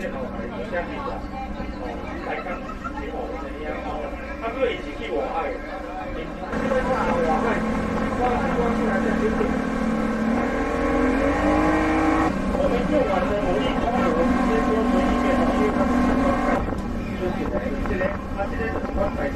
这后来有些地方，来讲是无这样哦，啊，所以是去外海，因为我外海，我出来在这边，我们用完的火力，我直接说随意变，因为它是相关概念，就是这个，它这个是相关概念。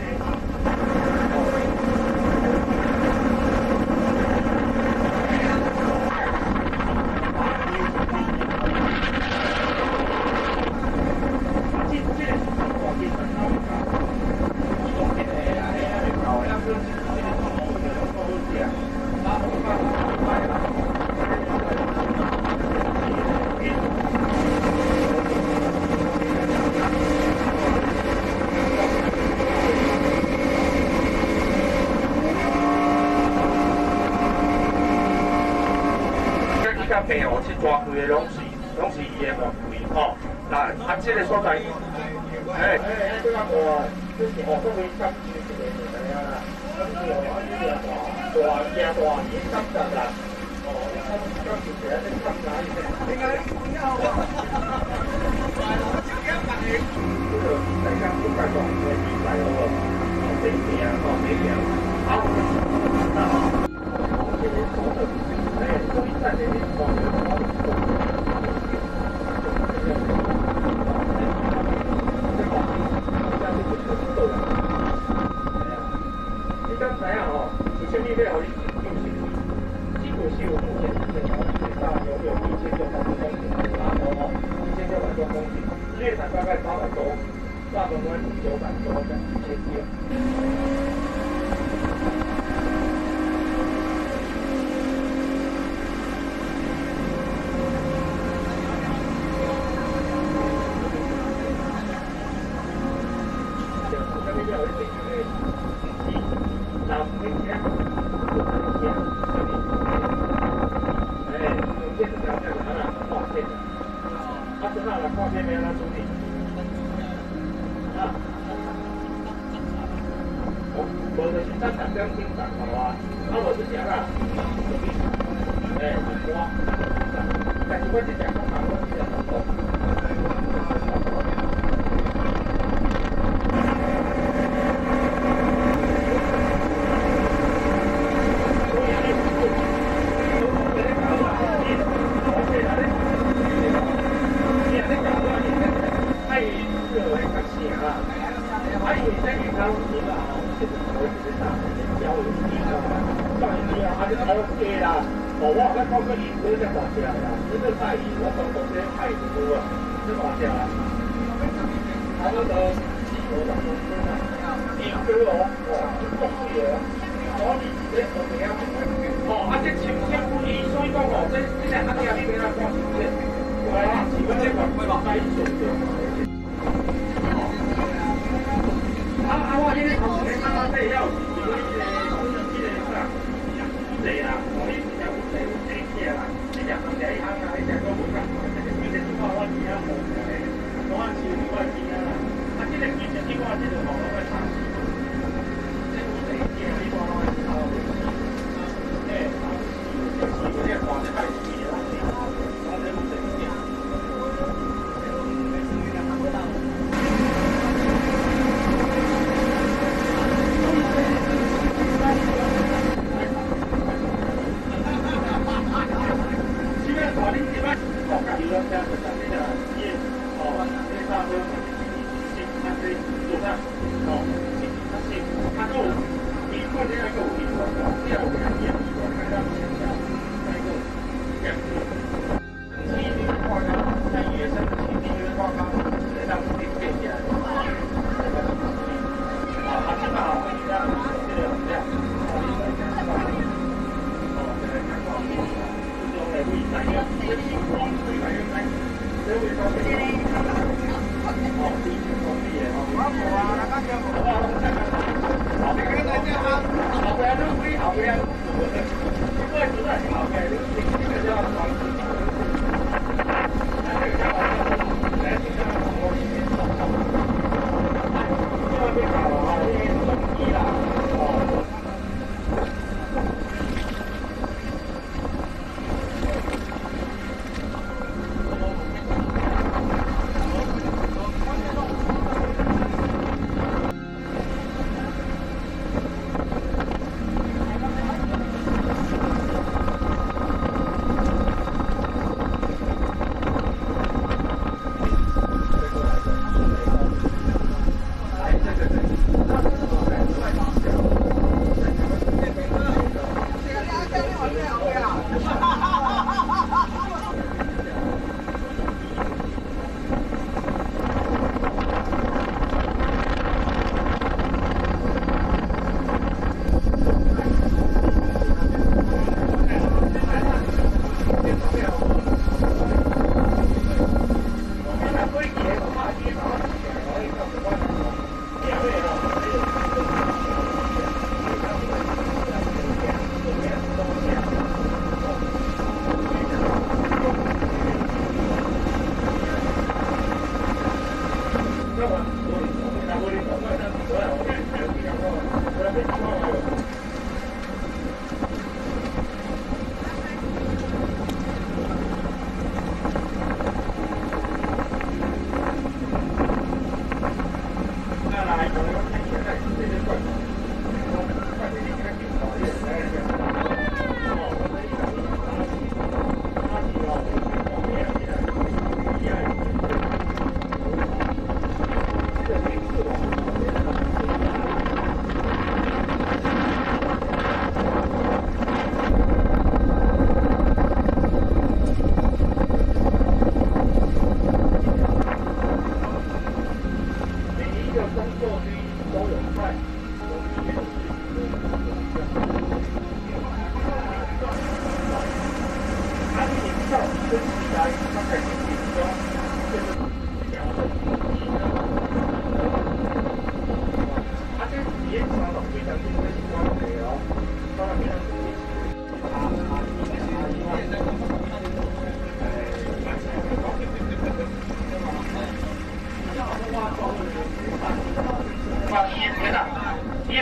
甲病哦，去抓开的拢是伊的墓碑吼。那这个所在，这个我就是哦，作为三级这个怎样啦？咁就大年30啦。哦，今次其實啲金仔點解你好啊？呢度大家都介紹嘅地勢好喎，地名啊，地名好。這裡所有所以在這裡你剛才啊，哦，有什麼咩好？基本是我目前是最大拥有1600多公顷，然後1600多公頃，日月潭大概800多，大鹏湾900多，跟1000多。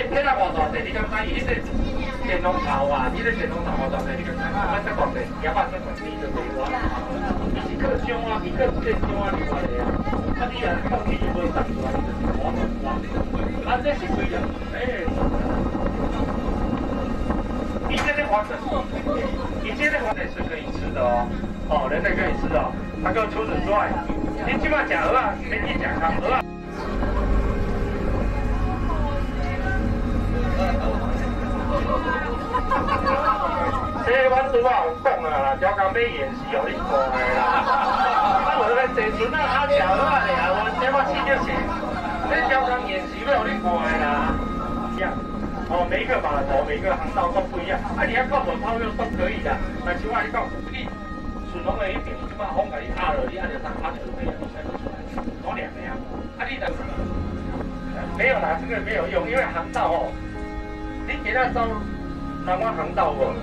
天啊，偌大地，你敢知？伊迄个电龙头啊，伊个电龙头偌大地，你敢知？我这大地，也把这块地就给我。伊是靠种啊，伊靠这种啊嚟来的啊。啊，你啊，到底有无长出来？我唔知。啊，这是几样？伊这个花生，伊这个花生是可以吃的哦。哦，人类可以吃的。它跟除此之外，你起码食鹅啊，免去食康鹅啊。这阮拄啊有讲啦，超工买演戏互你看的啦。啊，无咧坐船啊，啊食好啊咧，我这我试着是，这超工演戏要互你看的啦。一样，哦，每一个码头、每一个航道都不一样。啊，你要靠手套用都可以的，但是我你讲，你顺风的一点，即马风甲你压了，你按着上它就可以了，才不出来，多两个呀。啊，你的没有啦，这个没有用，因为航道哦，你给他招南湾航道哦。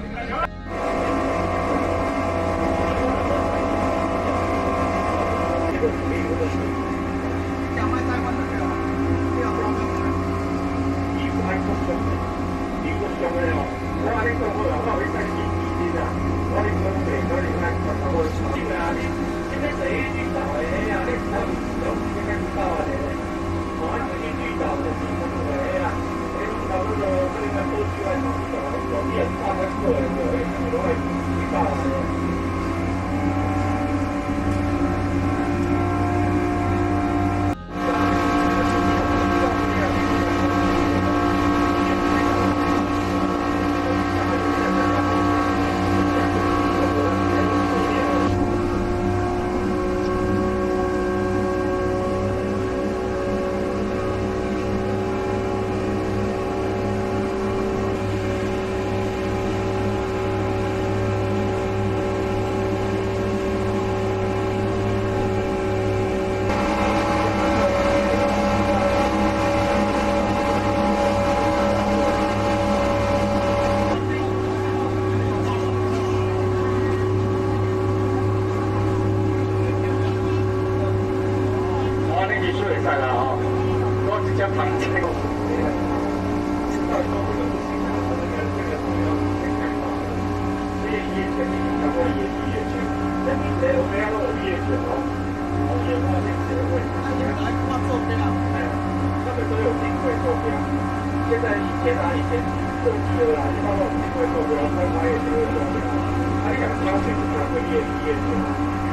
现在以前设计的啦，一般都有机会做标，但它也是会做标。啊，你讲标水是它会越低越低，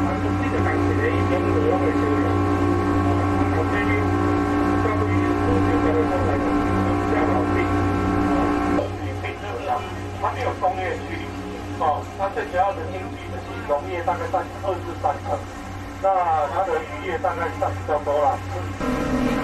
啊，就这个钢铁的一种的我会修的。啊，搞这个交通运输就交通上来讲，比较好定。啊，并不是啊，它没有工业区。哦，它最主要的经济就是农业大概占2至3成，那它的渔业大概占比较多啦。